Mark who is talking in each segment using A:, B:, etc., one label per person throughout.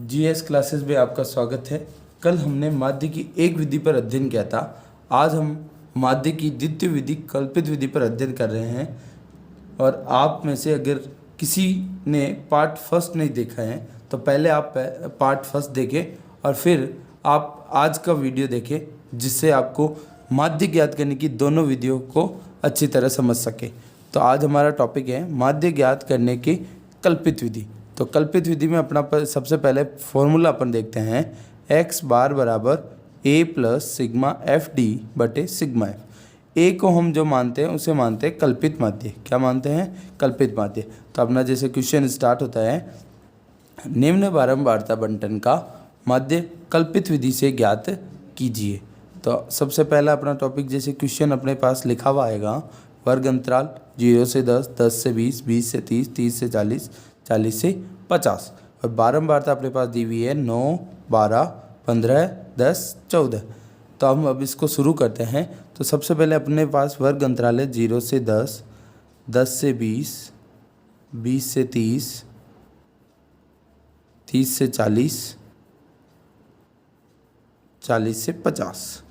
A: GS classes में आपका स्वागत है। कल हमने माध्य की एक विधि पर अध्ययन किया था। आज हम माध्य की द्वितीय विधि कल्पित विधि पर अध्ययन कर रहे हैं। और आप में से अगर किसी ने पार्ट फर्स्ट नहीं देखा है तो पहले आप पार्ट फर्स्ट देखें और फिर आप आज का वीडियो देखें, जिससे आपको माध्य ज्ञात करने की दोनों विधियों को अच्छी तरह समझ सके। तो आज हमारा टॉपिक है माध्य ज्ञात करने की कल्पित विधि। तो कल्पित विधि में अपना सबसे पहले फॉर्मूला अपन देखते हैं। एक्स बार बराबर ए प्लस सिग्मा एफ डी बटे सिग्मा एफ। ए को हम जो मानते हैं उसे मानते हैं कल्पित माध्य। क्या मानते हैं? कल्पित माध्य। तो अपना जैसे क्वेश्चन स्टार्ट होता है, निम्न बारंबारता बंटन का माध्य कल्पित विधि से ज्ञात कीजिए। तो सबसे पहला अपना टॉपिक जैसे क्वेश्चन अपने पास लिखा हुआ आएगा, वर्ग अंतराल 0 से 10, 10 से 20, 20 से 30, 30 से 40, 40 से 50। और बारंबारता अपने पास दी हुई है 9, 12, 15, 10, 14। तो हम अब इसको शुरू करते हैं। तो सबसे पहले अपने पास वर्ग अंतराल है 0 से 10, 10 से 20, 20 से 30, 30 से 40, 40 से 50।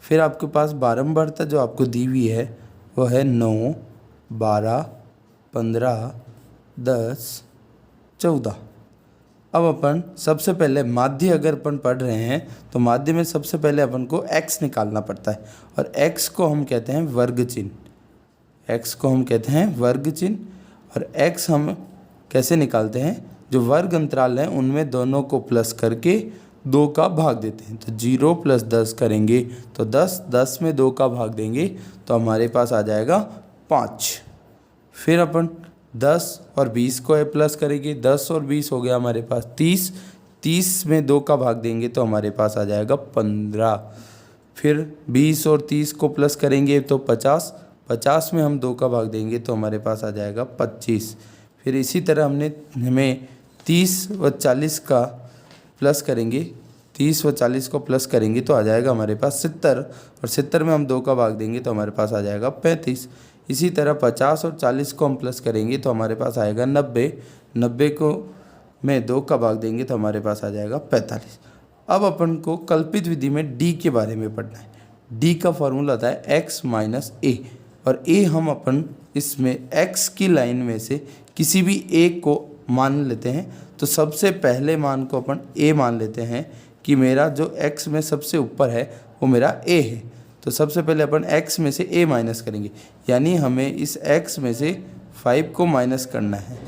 A: फिर आपके पास बारंबारता जो आपको दी हुई है वो है 9, 12, 15, 10, 14। अब अपन सबसे पहले माध्य अगर अपन पढ़ रहे हैं तो माध्य में सबसे पहले अपन को x निकालना पड़ता है। और x को हम कहते हैं वर्ग चिन्ह। x को हम कहते हैं वर्ग चिन्ह। और x हम कैसे निकालते हैं? जो वर्ग अंतराल हैं उनमें दोनों को प्लस करके 2 का भाग देते हैं। तो 0 + 10 करेंगे तो 10, 10 में 2 का भाग देंगे तो हमारे पास आ जाएगा 5। फिर अपन 10 और 20 को प्लस करेंगे, 10 और 20 हो गया हमारे पास 30, 30 में 2 का भाग देंगे तो हमारे पास आ जाएगा 15। फिर 20 और 30 को प्लस करेंगे तो 50, 50 में हम 2 का भाग देंगे तो हमारे पास आ जाएगा 25। फिर इसी तरह हमें 30 व 40 का प्लस करेंगे, 30 व 40 को प्लस करेंगे तो आ जाएगा हमारे पास 70। और 70 में हम 2 का भाग देंगे तो हमारे पास आ जाएगा 35। इसी तरह 50 और 40 को हम प्लस करेंगे तो हमारे पास आएगा 90। 90 को में 2 का भाग देंगे तो हमारे पास आ जाएगा 45। अब अपन को कल्पित विधि में डी के बारे में पढ़ना है। डी का फॉर्मूला होता है x - a। और a हम अपन इसमें x की लाइन में से किसी भी एक को मान लेते हैं। तो सबसे पहले मान को अपन a मान लेते हैं कि मेरा जो x में सबसे ऊपर है वो मेरा a है। तो सबसे पहले अपन x में से a माइनस करेंगे, यानी हमें इस x में से 5 को माइनस करना है।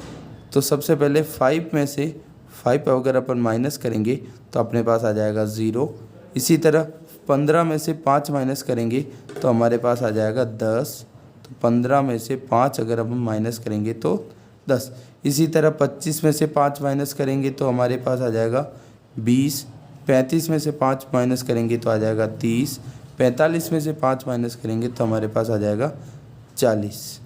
A: तो सबसे पहले 5 में से 5 अगर अपन माइनस करेंगे तो अपने पास आ जाएगा 0। इसी तरह 15 में से 5 माइनस करेंगे तो हमारे पास आ जाएगा 10। तो 15 में से 5 अगर अपन माइनस करेंगे तो 10। इसी तरह 25 में से 5 माइनस करेंगे तो हमारे पास आ जाएगा 20। 35 में से 5 माइनस करेंगे तो आ जाएगा 30। 45 में से 5 माइनस करेंगे तो हमारे पास आ जाएगा 40।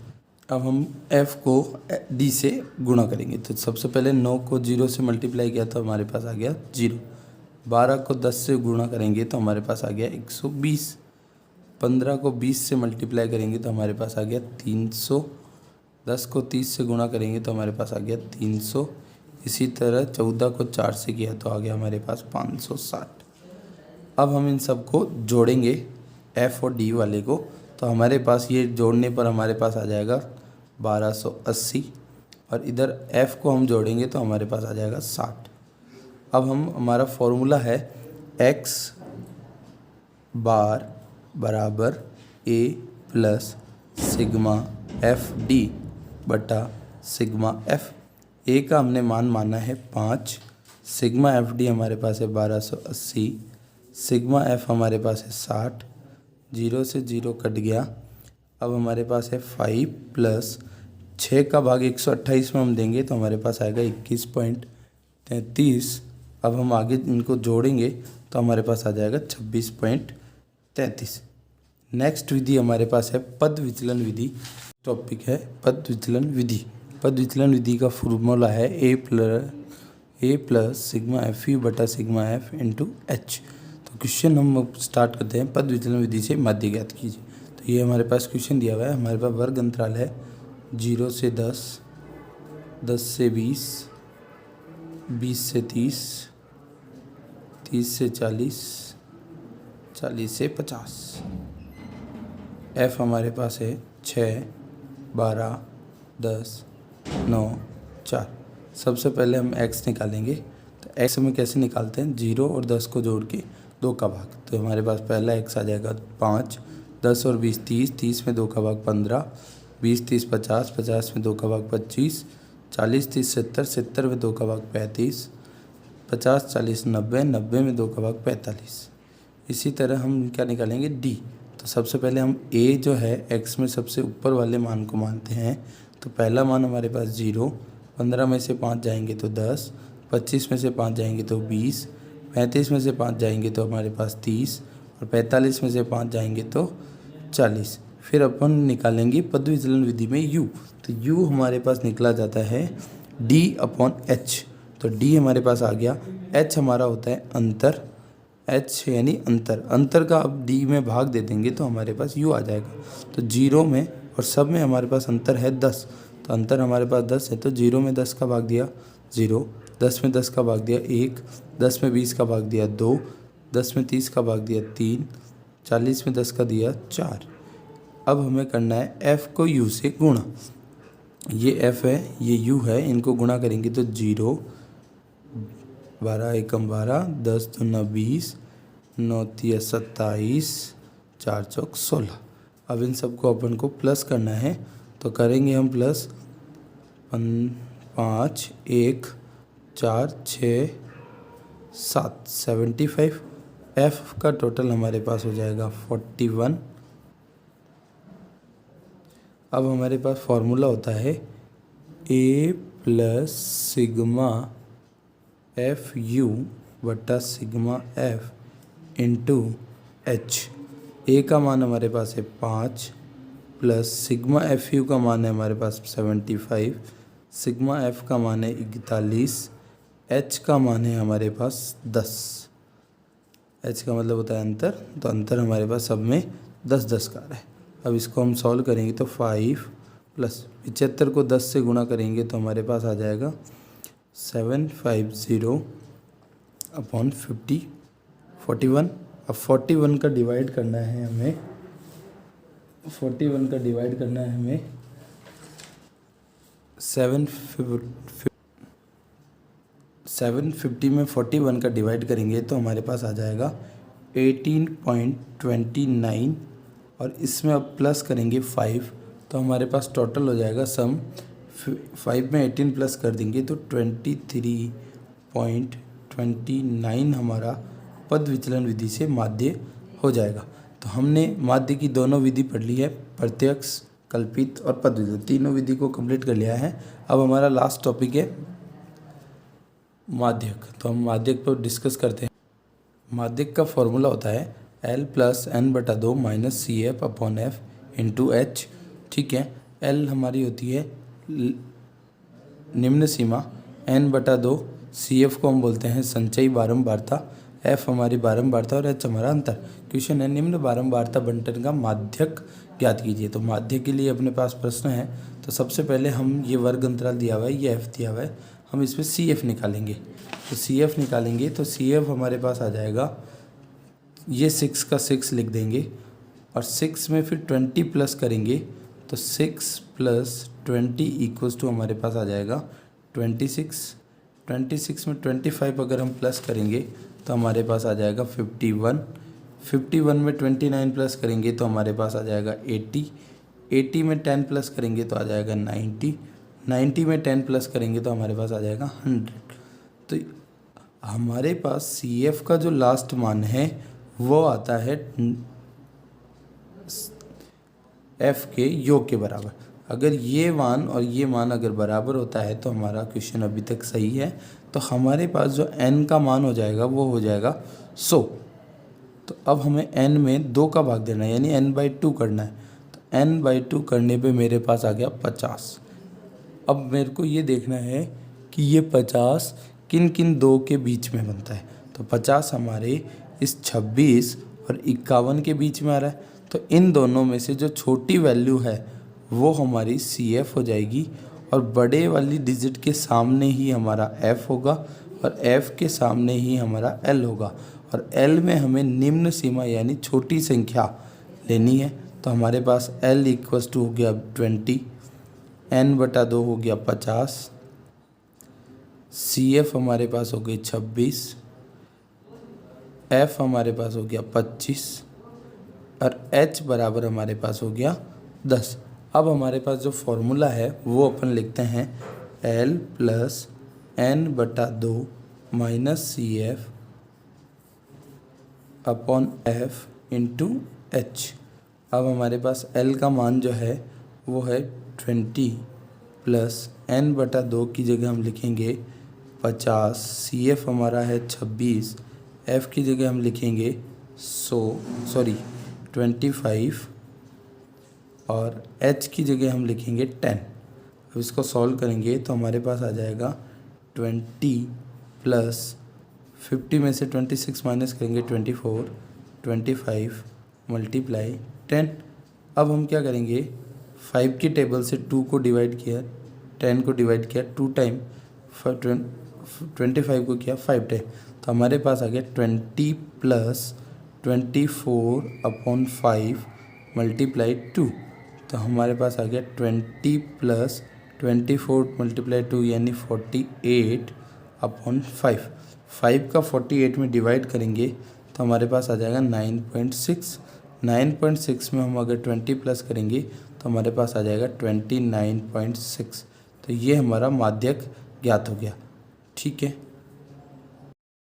A: अब हम f को d से गुणा करेंगे। तो सबसे पहले 9 को 0 से मल्टीप्लाई किया तो हमारे पास आ गया 0। 12 को 10 से गुणा करेंगे तो हमारे पास आ गया 120। 15 को 20 से मल्टीप्लाई करेंगे तो हमारे पास आ गया 300। 10 को 30 से गुणा करेंगे तो हमारे पास आ गया 300। इसी तरह 14 को 4 से किया तो आ गया हमारे पास 560। अब हम इन सब को जोड़ेंगे f और d वाले को। तो हमारे पास ये जोड़ने पर हमारे पास आ जाएगा 1280। और इधर f को हम जोड़ेंगे तो हमारे पास आ जाएगा 60। अब हमारा फॉर्मूला है x बार बराबर a plus sigma F D बटा सिग्मा एफ। ए का हमने मान माना है 5, सिग्मा एफ डी हमारे पास है 1280, सिग्मा एफ हमारे पास है 60। 0 से 0 कट गया। अब हमारे पास है 5 प्लस 6 का भाग 128 में हम देंगे तो हमारे पास आएगा 21.33। अब हम आगे इनको जोड़ेंगे तो हमारे पास आ जाएगा 26.33। नेक्स्ट विधि हमारे पास है पद विचलन विधि। टॉपिक है पद विचलन विधि। पद विचलन विधि का फॉर्मूला है ए प्लस सिग्मा एफ यू बटा सिग्मा एफ इंटू एच। तो क्वेश्चन हम स्टार्ट करते हैं, पद विचलन विधि से माध्य ज्ञात कीजिए। तो ये हमारे पास क्वेश्चन दिया हुआ है। हमारे पास वर्ग अंतराल है 0 से 10, 10 से 20, 20 से 30, 30 से 40, 40 से 50। f हमारे पास है 6, 12, 10, 9, 4। सबसे पहले हम x निकालेंगे। तो x में कैसे निकालते हैं, 0 और 10 को जोड़ के 2 का भाग। तो हमारे पास पहला x आ जाएगा 5, 10 और 20 30, 30 में 2 का भाग 15, 20 30 50, 50 में 2 का भाग 25, 40 30 70, 70 में 2 का भाग 35, 50 40 90, 90 में 2 का भाग 45। इसी तरह हम क्या निकालेंगे, d। तो सबसे पहले हम a जो है x में सबसे ऊपर वाले मान को मानते हैं। तो पहला मान हमारे पास 0, 15 में से 5 जाएंगे तो 10, 25 में से 5 जाएंगे तो 20, 35 में से 5 जाएंगे तो हमारे पास 30, और 45 में से 5 जाएंगे तो 40। फिर अपन निकालेंगे पद विचलन विधि में u। तो u हमारे पास निकला जाता है d/h। तो d हमारे पास आ गया, h हमारा होता है अंतर, h यानी अंतर। अंतर का अब d में भाग दे देंगे तो हमारे पास u आ जाएगा। तो 0 में और सब में हमारे पास अंतर है 10। तो अंतर हमारे पास 10 है, तो 0 में 10 का भाग दिया 0, 10 में 10 का भाग दिया 1, 10 में 20 का भाग दिया 2, 10 में 30 का भाग दिया 3, 40 में 10 का दिया 4। अब हमें करना है f को u से गुणा। ये f है, ये u है, इनको गुणा करेंगे तो 0, 12 एकम 12, 10 दूना 20, 9 तिया 27, 4 चौक 16। अब इन सबको अपन को प्लस करना है। तो करेंगे हम प्लस 5, 1, 4, 6, 7, 75। f का टोटल हमारे पास हो जाएगा 41। अब हमारे पास फॉर्मूला होता है a plus sigma F you बटा सिग्मा एफ इंटू एच। ए का मान हमारे पास है 5 प्लस सिग्मा एफ यू का मान है हमारे पास 75, सिग्मा एफ का मान है 41, एच का मान है हमारे पास 10। एच का मतलब होता है अंतर। तो अंतर हमारे पास सब में 10 10 का है। अब इसको हम सॉल्व करेंगे तो 5 प्लस 75 को 10 से गुणा करेंगे तो हमारे पास आ जाएगा 750 अपॉन 50, 41। अब 41 का डिवाइड करना है हमें, 41 का डिवाइड करना है हमें 750 में 41 का डिवाइड करेंगे तो हमारे पास आ जाएगा 18.29, और इसमें अब प्लस करेंगे 5 तो हमारे पास टोटल हो जाएगा सम। 5 में 18 प्लस कर देंगे तो 23.29 हमारा पद विचलन विधि से माध्य हो जाएगा। तो हमने माध्य की दोनों विधि पढ़ ली है, प्रत्यक्ष, कल्पित और पद विचलन, तीनों विधि को कंप्लीट कर लिया है। अब हमारा लास्ट टॉपिक है माध्यक। तो हम माध्यक पर डिस्कस करते हैं। माध्यक का फॉर्मूला होता है L प्लस एन बटा 2 minus C F upon F into H. ठीक है, L हमारी होती है निम्न सीमा, n बटा 2, सी एफ को हम बोलते हैं संचयी बारंबारता, f हमारी बारंबारता और h हमारा अंतर। क्वेश्चन है निम्न बारंबारता बंटन का माध्यक ज्ञात कीजिए। तो माध्यक के लिए अपने पास प्रश्न है। तो सबसे पहले हम ये वर्ग अंतराल दिया हुआ है, ये f दिया हुआ है, हम इसमें सी एफ निकालेंगे। तो सी एफ निकालेंगे तो सी एफ हमारे पास आ जाएगा, ये 6 का 6 लिख देंगे और 6 में फिर 20 प्लस करेंगे तो 6 प्लस 20 इक्वल्स टू हमारे पास आ जाएगा 26। 26 में 25 अगर हम प्लस करेंगे तो हमारे पास आ जाएगा 51। 51 में 29 प्लस करेंगे तो हमारे पास आ जाएगा 80। 80 में 10 प्लस करेंगे तो आ जाएगा 90। 90 में 10 प्लस करेंगे तो हमारे पास आ जाएगा 100। तो हमारे पास सी एफ का जो लास्ट मान है वो आता है एफ के योग के बराबर। अगर ये मान और ये मान अगर बराबर होता है तो हमारा क्वेश्चन अभी तक सही है। तो हमारे पास जो n का मान हो जाएगा वो हो जाएगा 100। तो अब हमें n में 2 का भाग देना है, यानी n/2 करना है। तो n/2 करने पे मेरे पास आ गया 50। अब मेरे को ये देखना है कि ये 50 किन किन दो के बीच में बनता है। तो 50 हमारे इस 26 और 51 के बीच में आ रहा है। तो इन दोनों में से जो छोटी वैल्यू है वो हमारी सी एफ हो जाएगी और बड़े वाली डिजिट के सामने ही हमारा एफ होगा और f के सामने ही हमारा l होगा, और l में हमें निम्न सीमा यानी छोटी संख्या लेनी है। तो हमारे पास l इक्वस टू हो गया 20, n/2 हो गया 50, CF हमारे पास हो गई 26, F हमारे पास हो गया 25 और H बराबर हमारे पास हो गया 10। अब हमारे पास जो फॉर्मूला है वो अपन लिखते हैं L plus n/2 minus CF upon F into H। अब हमारे पास L का मान जो है वो है 20 प्लस n/2 की जगह हम लिखेंगे 50, CF हमारा है 26, F की जगह हम लिखेंगे 25 और H की जगह हम लिखेंगे 10। अब इसको सॉल्व करेंगे तो हमारे पास आ जाएगा 20 प्लस 50 में से 26 माइनस करेंगे 24, 25 मल्टीप्लाई 10। अब हम क्या करेंगे, 5 की टेबल से 2 को डिवाइड किया, 10 को डिवाइड किया 2 टाइम, 25 को किया 5 टाइम, तो हमारे पास आ गया 20 प्लस 24 अपॉन 5 मल्टीप्लाई 2। तो हमारे पास आ गया 20 प्लस 24 मल्टीप्लाई 2 यानी 48 अपॉन 5। 5 का 48 में डिवाइड करेंगे तो हमारे पास आ जाएगा 9.6। 9.6 में हम अगर 20 प्लस करेंगे तो हमारे पास आ जाएगा 29.6। तो ये हमारा माध्यक ज्ञात हो गया। ठीक है।